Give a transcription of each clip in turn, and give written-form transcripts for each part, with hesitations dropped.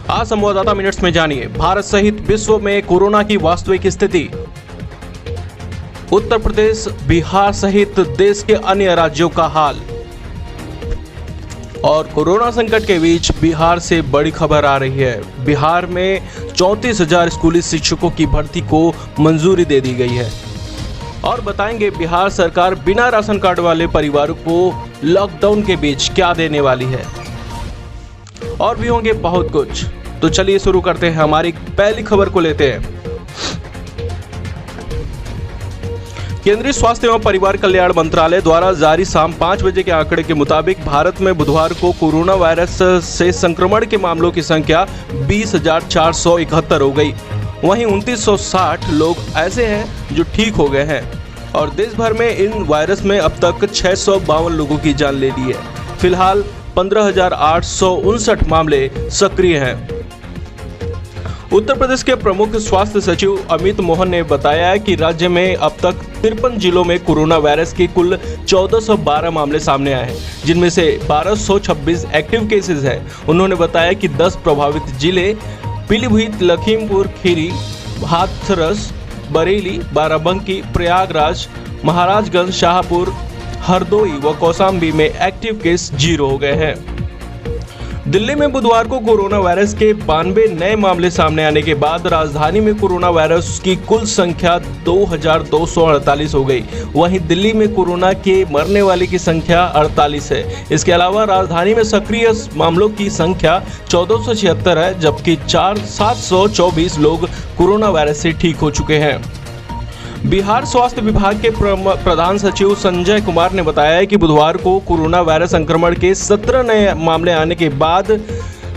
आज संवाददाता मिनट्स में जानिए भारत सहित विश्व में कोरोना की वास्तविक स्थिति। उत्तर प्रदेश, बिहार सहित देश के अन्य राज्यों का हाल। और कोरोना संकट के बीच बिहार से बड़ी खबर आ रही है। बिहार में 34,000 स्कूली शिक्षकों की भर्ती को मंजूरी दे दी गई है। और बताएंगे बिहार सरकार बिना राशन कार्ड वाले परिवारों को लॉकडाउन के बीच क्या देने वाली है। और भी होंगे बहुत कुछ, तो चलिए शुरू करते हैं। हमारी पहली खबर को लेते हैं। केंद्रीय स्वास्थ्य एवं परिवार कल्याण मंत्रालय द्वारा जारी शाम 5 बजे के आंकड़े के मुताबिक भारत में बुधवार को कोरोना वायरस से संक्रमण के मामलों की संख्या 20,471 हो गई। वहीं 2960 लोग ऐसे हैं जो ठीक हो गए हैं और देश भर में इन वायरस में अब तक 652 लोगों की जान ले ली है। फिलहाल 15,859 मामले सक्रिय हैं। उत्तर प्रदेश के प्रमुख स्वास्थ्य सचिव अमित मोहन ने बताया कि राज्य में अब तक 53 जिलों में कोरोना वायरस के कुल 1412 मामले सामने आए हैं, जिनमें से 1226 एक्टिव केसेस हैं। उन्होंने बताया कि 10 प्रभावित जिले पीलीभीत, लखीमपुर खीरी, हाथरस, बरेली, बाराबंकी, प्रयागराज, महाराजगंज, शाहपुर, हरदोई व कौशाम्बी में एक्टिव केस 0 हो गए हैं। दिल्ली में बुधवार को कोरोना वायरस के 92 नए मामले सामने आने के बाद राजधानी में कोरोना वायरस की कुल संख्या 2,248 हो गई। वहीं दिल्ली में कोरोना के मरने वाले की संख्या 48 है। इसके अलावा राजधानी में सक्रिय मामलों की संख्या 1476 है, जबकि 724 लोग कोरोना वायरस से ठीक हो चुके हैं। बिहार स्वास्थ्य विभाग के प्रधान सचिव संजय कुमार ने बताया कि बुधवार को कोरोना वायरस संक्रमण के 17 नए मामले आने के बाद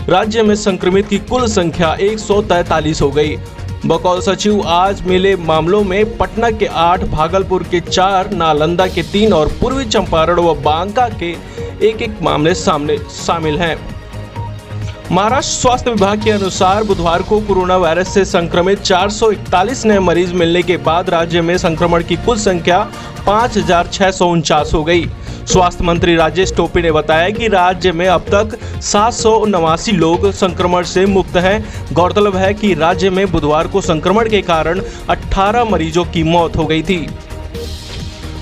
राज्य में संक्रमित की कुल संख्या 143 हो गई। बकौल सचिव आज मिले मामलों में पटना के 8, भागलपुर के 4, नालंदा के 3 और पूर्वी चंपारण व बांका के 1-1 मामले शामिल हैं। महाराष्ट्र स्वास्थ्य विभाग के अनुसार बुधवार को कोरोना वायरस से संक्रमित 441 नए मरीज मिलने के बाद राज्य में संक्रमण की कुल संख्या 5,649 हो गई। स्वास्थ्य मंत्री राजेश टोपे ने बताया कि राज्य में अब तक 789 लोग संक्रमण से मुक्त हैं। गौरतलब है कि राज्य में बुधवार को संक्रमण के कारण 18 मरीजों की मौत हो गई थी।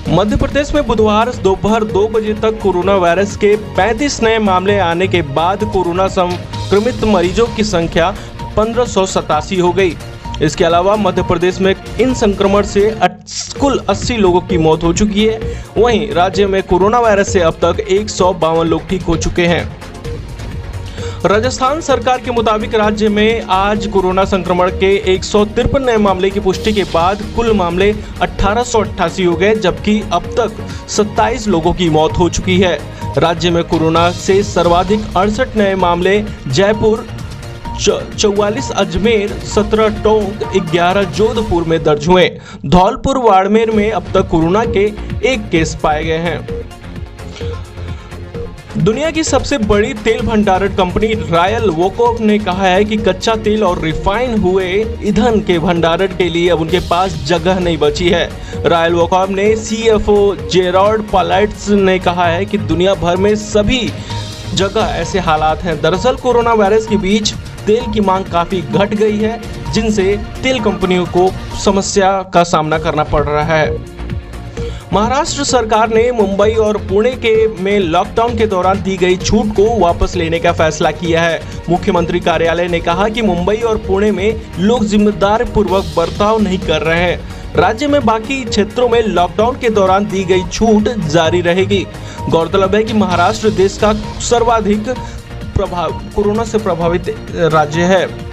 मध्य प्रदेश में बुधवार दोपहर 2 बजे तक कोरोना वायरस के 35 नए मामले आने के बाद कोरोना संक्रमित मरीजों की संख्या 1587 हो गई। इसके अलावा मध्य प्रदेश में इन संक्रमण से कुल 80 लोगों की मौत हो चुकी है। वहीं राज्य में कोरोना वायरस से अब तक 152 लोग ठीक हो चुके हैं। राजस्थान सरकार के मुताबिक राज्य में आज कोरोना संक्रमण के 153 नए मामले की पुष्टि के बाद कुल मामले 1888 हो गए, जबकि अब तक 27 लोगों की मौत हो चुकी है। राज्य में कोरोना से सर्वाधिक 68 नए मामले जयपुर, 44 अजमेर, 17 टोंक, 11 जोधपुर में दर्ज हुए। धौलपुर, बाड़मेर में अब तक कोरोना के 1 केस पाए गए हैं। दुनिया की सबसे बड़ी तेल भंडारण कंपनी रॉयल वोकॉप ने कहा है कि कच्चा तेल और रिफाइन हुए ईंधन के भंडारण के लिए अब उनके पास जगह नहीं बची है। रॉयल वोकॉप ने CFO जेरार्ड पालाइट्स ने कहा है कि दुनिया भर में सभी जगह ऐसे हालात हैं। दरअसल कोरोना वायरस के बीच तेल की मांग काफी घट गई है, जिनसे तेल कंपनियों को समस्या का सामना करना पड़ रहा है। महाराष्ट्र सरकार ने मुंबई और पुणे में लॉकडाउन के दौरान दी गई छूट को वापस लेने का फैसला किया है। मुख्यमंत्री कार्यालय ने कहा कि मुंबई और पुणे में लोग जिम्मेदारी पूर्वक बर्ताव नहीं कर रहे हैं। राज्य में बाकी क्षेत्रों में लॉकडाउन के दौरान दी गई छूट जारी रहेगी। गौरतलब है कि महाराष्ट्र देश का सर्वाधिक कोरोना से प्रभावित राज्य है।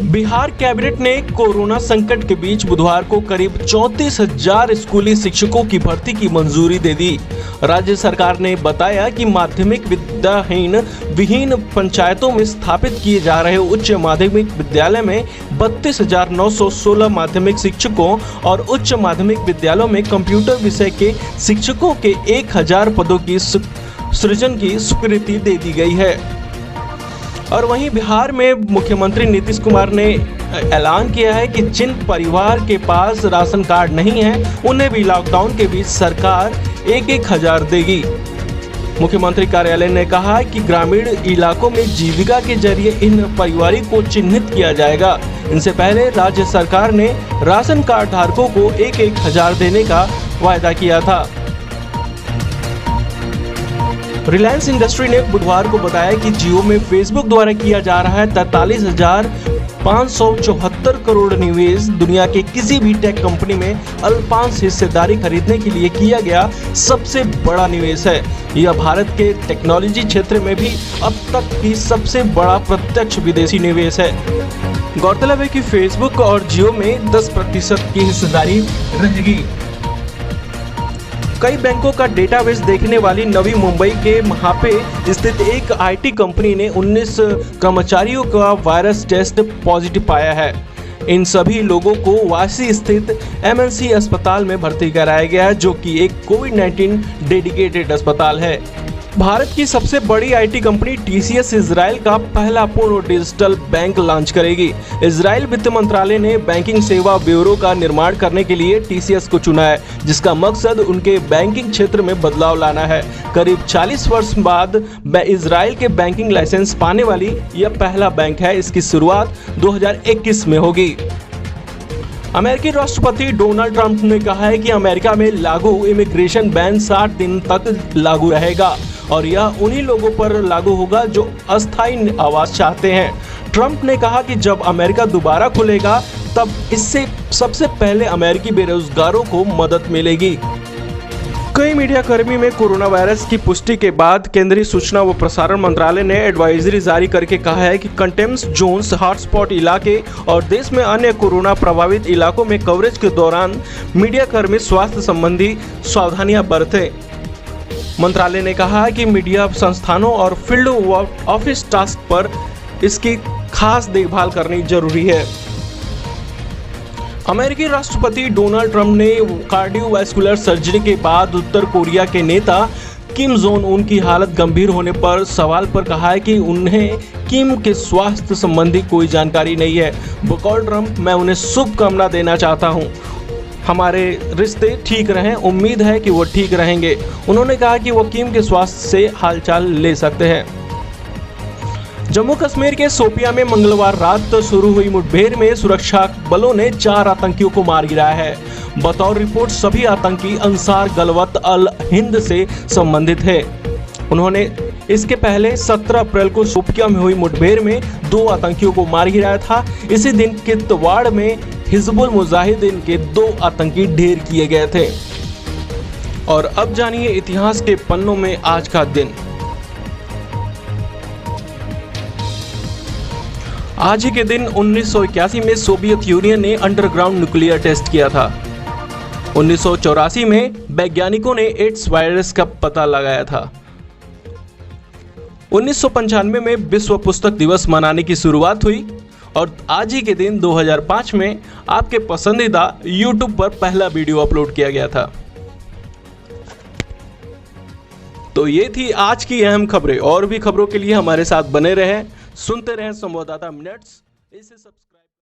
बिहार कैबिनेट ने कोरोना संकट के बीच बुधवार को करीब 34,000 स्कूली शिक्षकों की भर्ती की मंजूरी दे दी। राज्य सरकार ने बताया कि माध्यमिक विहीन पंचायतों में स्थापित किए जा रहे उच्च माध्यमिक विद्यालय में 32,916 माध्यमिक शिक्षकों और उच्च माध्यमिक विद्यालयों में कंप्यूटर विषय के शिक्षकों के 1,000 पदों की सृजन की स्वीकृति दे दी गई है। और वहीं बिहार में मुख्यमंत्री नीतीश कुमार ने ऐलान किया है कि जिन परिवार के पास राशन कार्ड नहीं है उन्हें भी लॉकडाउन के बीच सरकार 1-1 हजार देगी। मुख्यमंत्री कार्यालय ने कहा है कि ग्रामीण इलाकों में जीविका के जरिए इन परिवारों को चिन्हित किया जाएगा। इनसे पहले राज्य सरकार ने राशन कार्ड धारकों को 1-1 हजार देने का वायदा किया था। रिलायंस इंडस्ट्री ने बुधवार को बताया कि जियो में फेसबुक द्वारा किया जा रहा है 43,574 करोड़ निवेश दुनिया के किसी भी टेक कंपनी में अल्पांश हिस्सेदारी खरीदने के लिए किया गया सबसे बड़ा निवेश है। यह भारत के टेक्नोलॉजी क्षेत्र में भी अब तक की सबसे बड़ा प्रत्यक्ष विदेशी निवेश है। गौरतलब है कि फेसबुक और जियो में 10% की हिस्सेदारी रहेगी। कई बैंकों का डेटाबेस देखने वाली नवी मुंबई के महापे स्थित एक आईटी कंपनी ने 19 कर्मचारियों का वायरस टेस्ट पॉजिटिव पाया है। इन सभी लोगों को वासी स्थित एमएनसी अस्पताल में भर्ती कराया गया है, जो कि एक कोविड-19 डेडिकेटेड अस्पताल है। भारत की सबसे बड़ी आईटी कंपनी टीसीएस इजराइल का पहला पूर्ण डिजिटल बैंक लॉन्च करेगी। इजराइल वित्त मंत्रालय ने बैंकिंग सेवा ब्यूरो का निर्माण करने के लिए टीसीएस को चुना है, जिसका मकसद उनके बैंकिंग क्षेत्र में बदलाव लाना है। करीब 40 वर्ष बाद इजराइल के बैंकिंग लाइसेंस पाने वाली यह पहला बैंक है। इसकी शुरुआत 2021 में होगी। अमेरिकी राष्ट्रपति डोनाल्ड ट्रंप ने कहा है कि अमेरिका में लागू इमिग्रेशन बैन 60 दिन तक लागू रहेगा और यह उन्हीं लोगों पर लागू होगा जो अस्थायी आवास चाहते हैं। ट्रंप ने कहा कि जब अमेरिका दोबारा खुलेगा तब इससे सबसे पहले अमेरिकी बेरोजगारों को मदद मिलेगी। कई मीडिया कर्मी में कोरोना वायरस की पुष्टि के बाद केंद्रीय सूचना व प्रसारण मंत्रालय ने एडवाइजरी जारी करके कहा है कि कंटेनमेंट जोन्स, हॉटस्पॉट इलाके और देश में अन्य कोरोना प्रभावित इलाकों में कवरेज के दौरान मीडिया कर्मी स्वास्थ्य संबंधी सावधानियां बरतें। मंत्रालय ने कहा है कि मीडिया संस्थानों और फील्ड ऑफिस टास्क पर इसकी खास देखभाल करनी जरूरी है। अमेरिकी राष्ट्रपति डोनाल्ड ट्रंप ने कार्डियोवैस्कुलर सर्जरी के बाद उत्तर कोरिया के नेता किम जोंग उन की हालत गंभीर होने पर सवाल पर कहा है कि उन्हें किम के स्वास्थ्य संबंधी कोई जानकारी नहीं है। बकौल ट्रंप, मैं उन्हें शुभकामना देना चाहता हूं। हमारे रिश्ते ठीक रहें, उम्मीद है कि वो ठीक रहेंगे। उन्होंने कहा कि वो किम के स्वास्थ्य से हालचाल ले सकते हैं। जम्मू कश्मीर के शोपियां में मंगलवार रात शुरू हुई मुठभेड़ में सुरक्षा बलों ने 4 आतंकियों को मार गिराया है। बतौर रिपोर्ट सभी आतंकी अंसार गलवत अल हिंद से संबंधित है। उन्होंने इसके पहले 17 अप्रैल को शोपियां में हुई मुठभेड़ में 2 आतंकियों को मार गिराया था। इसी दिन किश्तवाड़ में हिजबुल मुजाहिदीन के 2 आतंकी ढेर किए गए थे। और अब जानिए इतिहास के पन्नों में आज का दिन। आज ही के दिन 1981 में सोवियत यूनियन ने अंडरग्राउंड न्यूक्लियर टेस्ट किया था। 1984 में वैज्ञानिकों ने एड्स वायरस का पता लगाया था। 1995 में विश्व पुस्तक दिवस मनाने की शुरुआत हुई और आज ही के दिन 2005 में आपके पसंदीदा YouTube पर पहला वीडियो अपलोड किया गया था। तो ये थी आज की अहम खबरें। और भी खबरों के लिए हमारे साथ बने रहें, सुनते रहें संवाददाता मिनट्स। इसे